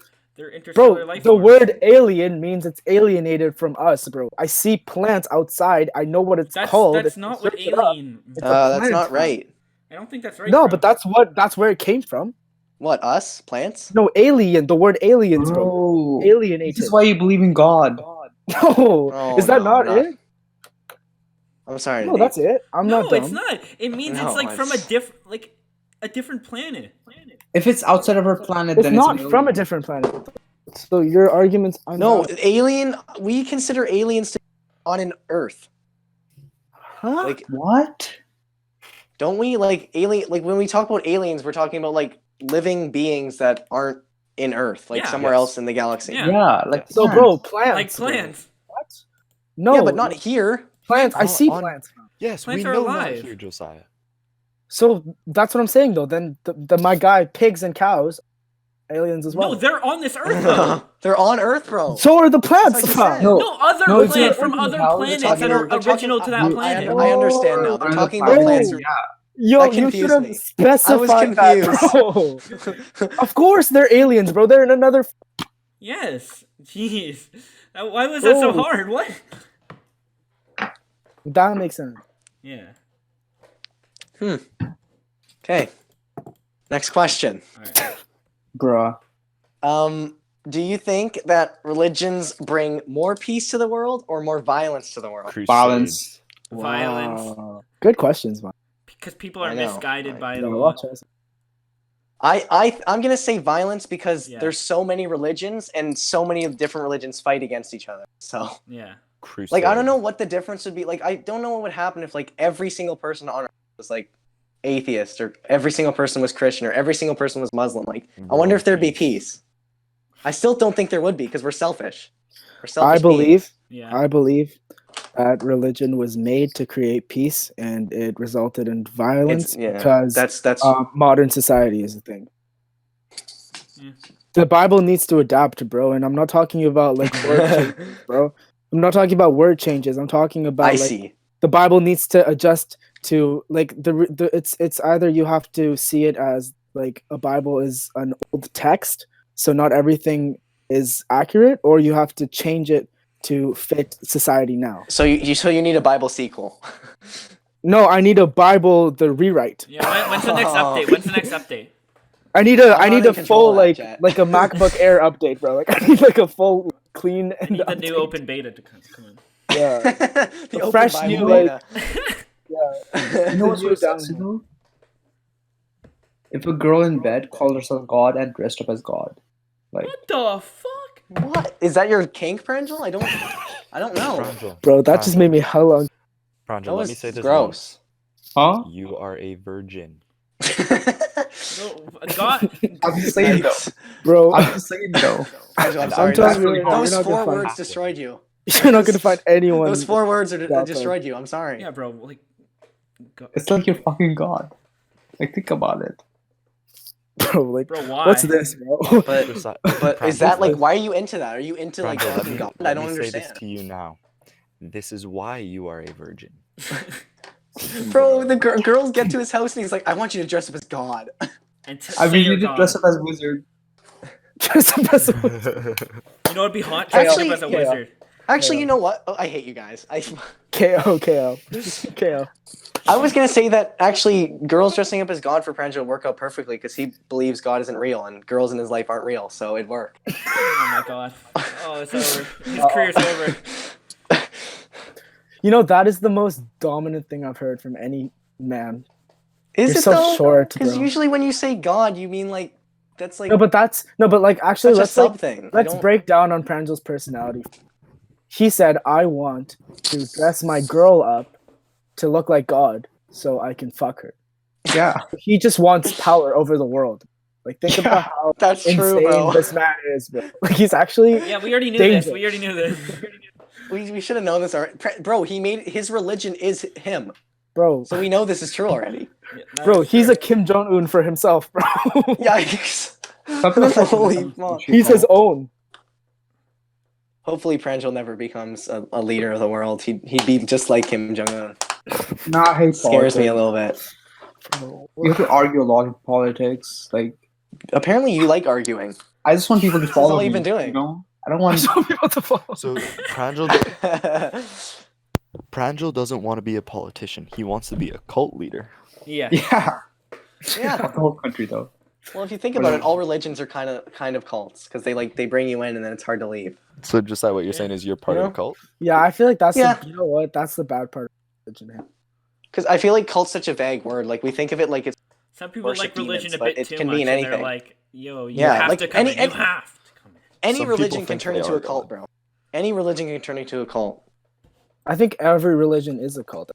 interstellar Bro, life the forms. word alien means it's alienated from us, bro. I see plants outside. I know what it's called. That's If you not what search it up, alien. it's a That's plant, not bro. right. I don't think that's right. No, bro. but that's where it came from. What, us? Plants? No, alien. The word aliens, bro. Bro, Alienated. this is why you believe in God. No, Oh, is that no, not it? I'm sorry. No, Nate. that's it. I'm no, not dumb. it's not. It means No, it's like from a it's- different planet. If it's outside of our planet, It's then not it's an from a alien. different planet. So your arguments are No, not. alien. We consider aliens to be on an Earth. Huh? Like, What? don't we? Like alien. Like when we talk about aliens, we're talking about like living beings that aren't in Earth, like Yeah. somewhere Yes. else in the galaxy. Yeah. Yeah, like So, plants. bro, plants. Like bro. plants. What? No, Yeah, but not here. plants. I On- see on- plants. Yes, Plants we are know alive. not here, Josiah. So that's what I'm saying, though. Then my guy, pigs and cows, aliens as well. No, they're on this Earth though. They're on Earth, bro. So are the plants. That's what I fam. said. No. No, other No, it's plants not from Earth, other Val. planets They're that are talking- original to that I planet. understand now. They're Are the talking about planets- plants. Yeah. Yo, That you should confused have me. specified that, bro. Of course, they're aliens, bro. They're in another. Yes. Jeez. Why was that so Bro. hard? What? That makes sense. Yeah. Okay. Next question. All right. Bruh. Do you think that religions bring more peace to the world or more violence to the world? Crusades. Balance. Violence. Wow. Good questions, man. Because people are I know. misguided by Yeah, the watch us. I'm gonna say violence because Yeah. there's so many religions and so many different religions fight against each other. So Yeah. Crusades. like I don't know what the difference would be. Like I don't know what would happen if like every single person on Earth was like atheist or every single person was Christian or every single person was Muslim. Like I wonder if there'd be peace. I still don't think there would be because we're selfish. We're selfish I believe. beings. Yeah. I believe that religion was made to create peace, and it resulted in violence because that's modern society is a thing. Yeah. The Bible needs to adapt, bro. And I'm not talking about like word changes, bro. I'm not talking about word changes. I'm talking about I like see. the Bible needs to adjust to like the it's either you have to see it as like a Bible is an old text, so not everything is accurate, or you have to change it to fit society now. So you need a Bible sequel. No, I need a Bible the rewrite. Yeah. When's the next update? When's the next update? I need I'm not a in control full of that, like Jet. like a MacBook Air update, bro. Like I need like a full clean I and need the new update. open beta to come in. Yeah. The A open fresh Bible new, beta. Yeah. You know what's You so down sexy there. though? If a girl in bed called herself God and dressed up as God. Like, What the fuck? What is that? Your kink, Pranjal? I don't know. Pranjal, Bro, that just made me hella Pranjal, That let was me say this gross. huh? once. You are a virgin. No, God. I'm just saying though. bro. I'm just saying though. Pranjal, I'm I'm sorry. telling Those, you right now, those you're not gonna 4 find- words destroyed you. You're not gonna find anyone. Those 4 words are Yeah, destroyed you. I'm sorry. Yeah, bro. Like. It's like you're fucking God. Like, think about it. Bro, like Bro, why? what's this, bro? But Josi- but is Pranjal, that like why are you into that? Are you into like Pranjal, fucking God? I let don't me say this understand. to you now. This is why you are a virgin. Bro, the girls get to his house and he's like, I want you to dress up as God. And I say mean, you're you did God. dress up as wizard. Just a mess of- You know what'd be hot? Actually, Dressing up as a yeah. wizard. Actually, you know what? Oh, I hate you guys. KO. I was gonna say that actually girls dressing up as God for Pranjal would work out perfectly because he believes God isn't real and girls in his life aren't real, so it'd work. Oh my god. Oh, it's over. His career's over. You know, that is the most dominant thing I've heard from any man. Is You're it so though? short, Because bro. usually when you say God, you mean like that's like No, but like actually such a let's sub like thing. let's break down on Pranjal's personality. He said, I want to dress my girl up to look like God so I can fuck her. Yeah. He just wants power over the world. Like think about how That's true, insane bro. this man is, bro. Like he's actually Yeah, we already knew Danger. this. We already knew this. We should have known this already. Bro, he made his religion is him. bro. So we know this is true already. Yeah, that's Bro, he's true. a Kim Jong Un for himself, bro. Yikes! Something like that. Holy fuck. He's his own. Hopefully, Pranjal never becomes a leader of the world. He'd be just like Kim Jong Un. Nah, I hate Scares me a politics. little bit. You have to argue a lot in politics. Like, Apparently, you like arguing. I just want people to is follow all me. you've been doing. You know? I don't want. Some people to follow. So Pranjal doesn't want to be a politician. He wants to be a cult leader. Yeah. Yeah. Yeah. Not the whole country though. Well, if you think about it, all religions are kind of cults because they bring you in and then it's hard to leave. So just that what you're saying is you're part of a cult? Yeah, I feel like that's Yeah. you know what? That's the bad part of religion. Man. Because I feel like cult's such a vague word. Like we think of it like it's Some people worship like religion demons, a but bit it too can much, mean and they're anything. like, "Yo, you Yeah, have like to come any- in. You any- have to come in." any Some people religion can think turn they into are a cult, God. bro. Any religion can turn into a cult. I think every religion is a cult.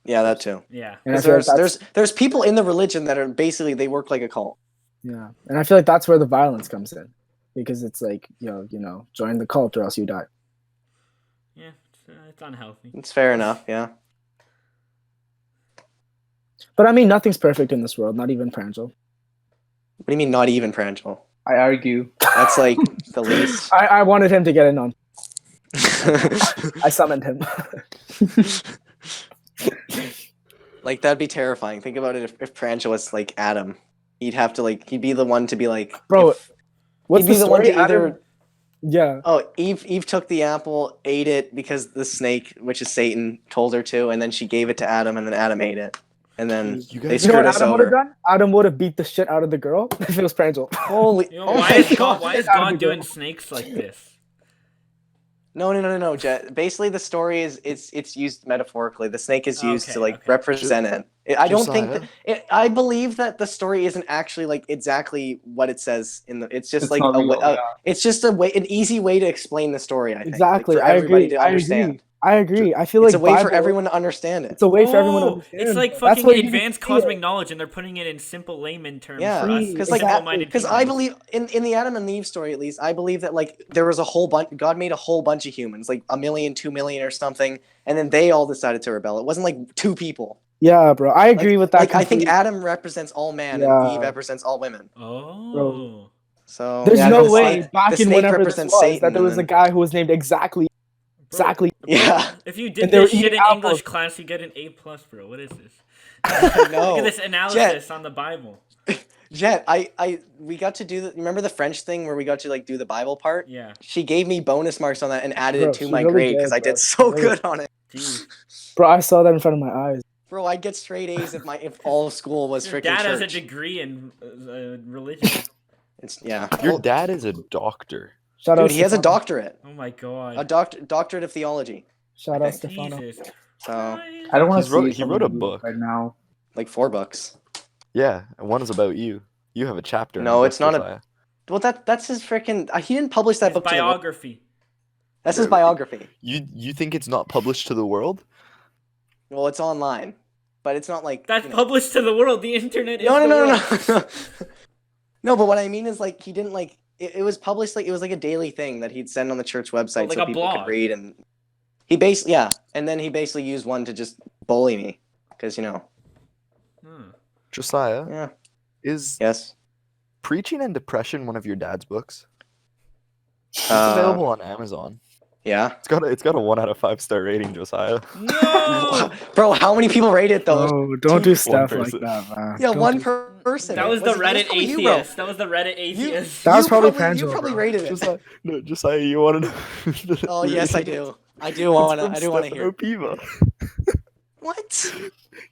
Yeah, that too. Yeah. And I 'Cause feel like that's, there's people in the religion that are basically they work like a cult. yeah, and I feel like that's where the violence comes in, because it's like you know, join the cult or else you die. Yeah, it's unhealthy. It's fair enough. Yeah. But I mean, nothing's perfect in this world, not even Pranjal. What do you mean, not even Pranjal? I argue. That's like the least. I wanted him to get in on. I summoned him. Like that'd be terrifying. Think about it if Pranjal was like Adam. He'd have to he'd be the one to be like, Bro, if- what's he'd be the the one story? to either. Adam? Yeah, Oh, Eve took the apple, ate it because the snake, which is Satan, told her to, and then she gave it to Adam, and then Adam ate it, and then You they guys- you know screwed what us Adam would have over. done? Adam would have beat the shit out of the girl if it was Pranjal. Holy! You know, Oh why my is god! God? Why is Out of God the doing girl. snakes like this? No, Jet. Basically, the story is it's used metaphorically. The snake is used to Okay, okay. represent it. I don't think Josiah? that. I believe that the story isn't actually exactly what it says in the. It's just It's like not a real, way. yeah. It's just an easy way to explain the story. I think Exactly. for I everybody agree. to understand. I agree. I feel It's like a way for Bible- everyone to understand it. It's a way for everyone to Oh, understand. it's like That's fucking why you need to advanced see cosmic it. knowledge, and they're putting it in simple layman terms Yeah, for us because simple-minded because I humans. believe in the Adam and Eve story at least, I believe that there was a whole bunch. God made a whole bunch of humans, like 1 million, 2 million, or something, and then they all decided to rebel. It wasn't like 2 people. Yeah, bro. I agree with that. Like I think completely. Adam represents all man Yeah. and Eve represents all women. Oh. So There's Yeah, no the way snake- back the in snake whenever this represents was Satan, that there was and a then- guy who was named exactly. Yeah. If you did And they were this shit eating in apples. English class, you get an A+, bro. What is this? No. Look at this analysis on the Bible. Jet, we got to do remember the French thing where we got to do the Bible part? Yeah. She gave me bonus marks on that and added Bro, it to she my really grade did, because I bro. did so She really- good on it. Jeez. Bro, I saw that in front of my eyes. Bro, I'd get straight A's if all of school was Your freaking dad has a church. degree in religion. It's yeah. Your dad is a doctor. Shout out Dude, he has a Stefano. doctorate. Oh my god. A doctorate of theology. Shout I out think. Stefano. Jesus. So I don't want He's to wrote- see he some wrote a movie book. right now. like 4 books. Yeah, and one is about you. You have a chapter. in No, the book, it's not Josiah. Well, that's his freaking. He didn't publish that His book to the world. biography. That's his Bro, biography. You think it's not published to the world? Well, it's online, but it's not like. That's you know- published to the world. The internet is No, the no. world. No, but what I mean is he didn't it was published it was like a daily thing that he'd send on the church website like so a people blog. could read, and he basically and then he basically used one to just bully me because Hmm. Josiah, yeah is yes Preaching and Depression one of your dad's books? It's Uh, available on Amazon. yeah. It's got a 1 out of 5 star rating, Josiah. No! Bro, how many people rate it though? Oh, don't do stuff like person. that, man. Yeah, Don't one do- person. That was the it Reddit probably you, bro. atheist. That was the Reddit atheist. That was probably You Pranjal, probably bro. rated it. Josiah, you want to know? Oh yes, I do. I do want to hear. Piva. What?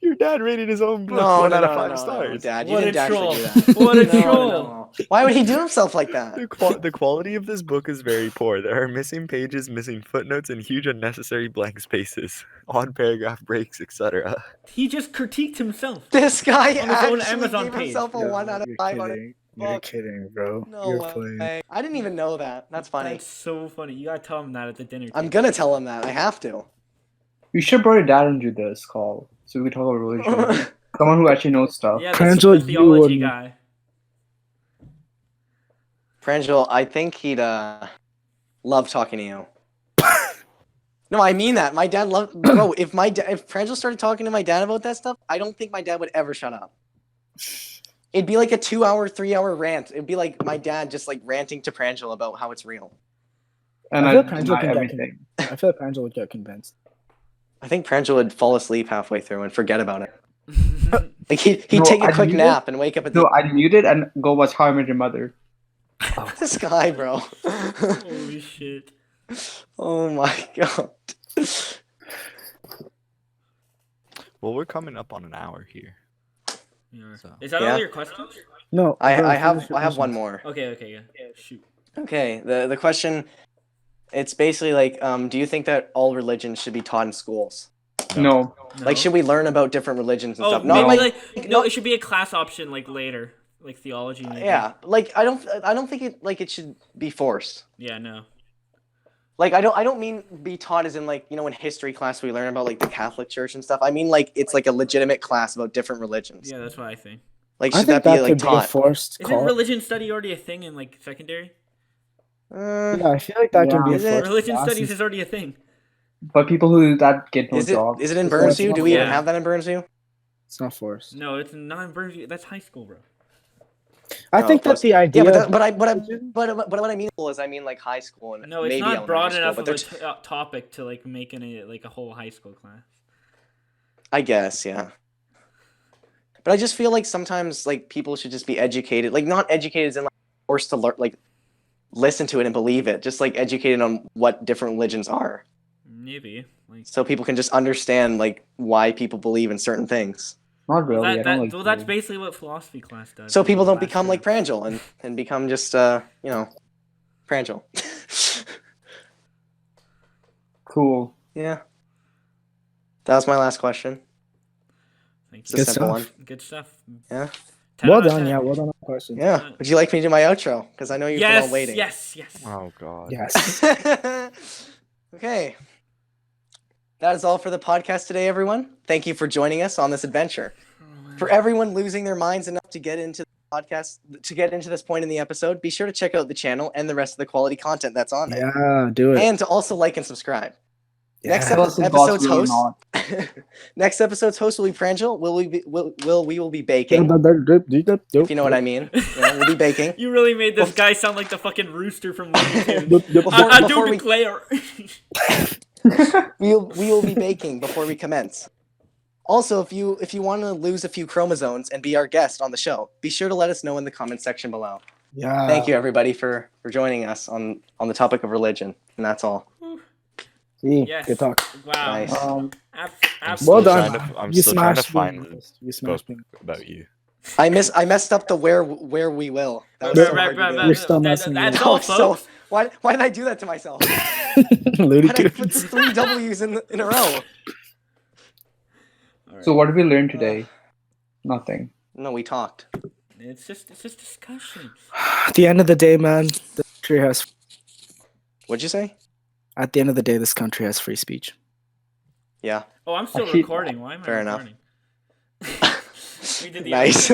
Your dad rated his own book No, 1 no, out no, of 5 no, stars. Dad, you What a didn't actually troll. do that. What a No, troll. no. Why would he do himself like that? The quality of this book is very poor. There are missing pages, missing footnotes, and huge unnecessary blank spaces, odd paragraph breaks, etc. He just critiqued himself. This guy On his own actually Amazon gave page. himself a 1 out of 5 on it. You're Fuck. kidding, bro. No You're way. playing. I didn't even know that. That's funny. That's so funny. You gotta tell him that at the dinner table. I'm gonna tell him that. I have to. You should bring your dad into this call so we can talk about religion. Someone who actually knows stuff. Yeah, Pranjal, the theology you guy. Pranjal, I think he'd love talking to you. No, I mean that. My dad loved, bro. If Prangel started talking to my dad about that stuff, I don't think my dad would ever shut up. It'd be like a 2-hour, 3-hour rant. It'd be like my dad just like ranting to Prangel about how it's real. And I I feel Prangel deny can get everything. I feel like Prangel would get convinced. I think Prangel would fall asleep halfway through and forget about it. Like he'd No, take a I'd quick mute it. nap and wake up at the No, I'd mute it and go watch How I Met Your Mother. this guy, bro. Holy shit. Oh my god. Well, we're coming up on an hour here. Yeah. So- Is that Yeah. all your questions? No, I bro, have finish your one questions. more. Okay, yeah. Shoot. Okay, the question, it's basically like, do you think that all religions should be taught in schools? No. Like, should we learn about different religions and Oh, stuff? maybe Not like, no, not- it should be a class option like later, like theology. Maybe. yeah, like I don't think it should be forced. Yeah, no. Like I don't mean be taught as in like, you know, in history class we learn about like the Catholic Church and stuff. I mean like it's like a legitimate class about different religions. Yeah, that's what I think. Like I should think that be that like could be a taught? forced Isn't call. religion study already a thing in like secondary? Yeah, I feel like that can be a Is it? forced Religion class. studies is already a thing. But people who do that get no Is job. it in It's not- Burnsview? Do we even Yeah. have that in Burnsview? It's not forced. No, it's not in Burnsview. That's high school, bro. I Oh, think that plus- the idea. Yeah, but what I mean is I mean like high school and No, it's maybe not broad elementary enough school, of but a they're topic to like making it like a whole high school class. I guess, yeah. But I just feel like sometimes like people should just be educated, like not educated as in like forced to learn, like listen to it and believe it, just like educated on what different religions are, Maybe. Like, so people can just understand like why people believe in certain things. Not really. I that, don't like. well, that's basically what philosophy class does. So people don't Class become like terms. Prangel and become just you know, Prangel. Cool. Yeah. That was my last question. Thank It's you. a Good simple stuff. one. Good stuff. Yeah. 10 Well out of done, 10. yeah, well done on the question. Yeah. Would you like me to do my outro? Because I know you've been Yes, all waiting. yes. Oh god. Yes. Okay. That is all for the podcast today, everyone. Thank you for joining us on this adventure. For everyone losing their minds enough to get into the podcast, to get into this point in the episode, be sure to check out the channel and the rest of the quality content that's on there. Yeah, do it. And to also like and subscribe. Next Yeah. Tell us if episode's God's real or host. not. Next episode's host will be Prangel. We will be baking. If If you know what I mean. You know, we'll be baking. You really made this guy sound like the fucking rooster from Looney Tunes. I do before we- declare. We will be baking before we commence. Also, if you want to lose a few chromosomes and be our guest on the show, be sure to let us know in the comment section below. Yeah. Thank you everybody for joining us on the topic of religion. And that's all. See, Yes. good talk. Wow. Nice. I'm Absolutely. still Well done. trying to- I'm You still trying to smashed being find honest. You smashed being about you. I messed up the where we will. That was Right, so hard to do. You're still messing That's with all, Oh, so folks. why did I do that to myself? Looney Why did I put Tunes. 3 W's in a row? So what did we learn today? Nothing. No, we talked. It's just discussion. At the end of the day, man, the country has. What'd you say? At the end of the day, this country has free speech. Yeah. Oh, I'm still Actually, recording. Why am I fair enough. recording? We did the Nice.